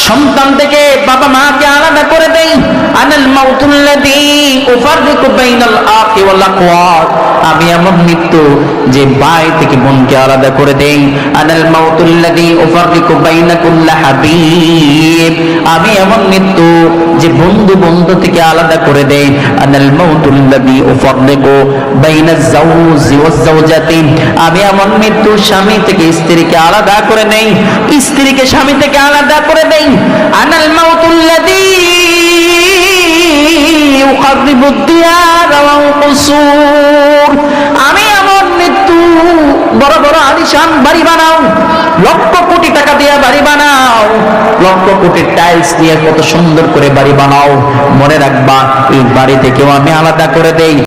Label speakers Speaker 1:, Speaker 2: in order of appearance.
Speaker 1: সন্তান থেকে বাবা মাকে আলাদা করে দেই। আনাল মাউতুল্লাযী উফাররিকু বাইনাল আখি ওয়াল আকওয়াত, আমি এমন মৃত্যু যে ভাই থেকে বোনকে আলাদা করে দেই। আনাল মাউতুল্লাযী উফাররিকু বাইনা কুল্লি হাবিব, আমি এমন মৃত্যু যে বন্ধু বন্ধু থেকে আলাদা করে দেই। আনাল মাউতুল্লাযী উফাররিকু বাইনাজ যাওজি ওয়াজ যাওজাতি, আমি এমন মৃত্যু স্বামী থেকে স্ত্রীকে আলাদা করে নেই, স্ত্রীকে স্বামী থেকে আলাদা করে দেই। আনাল মাউতুল্লাযী ইউকাররিবুদ দিয়ার ওয়াল কুসুর, আমি এমন মৃত্যু, বড় বড় আলিশান বাড়ি বানাও, লক্ষ কোটি টাকা দিয়ে বাড়ি বানাও, লক্ষ কোটি টাইলস দিয়ে কত সুন্দর করে বাড়ি বানাও, মনে রাখবা এই বাড়ি থেকেও আমি আলাদা করে দেই।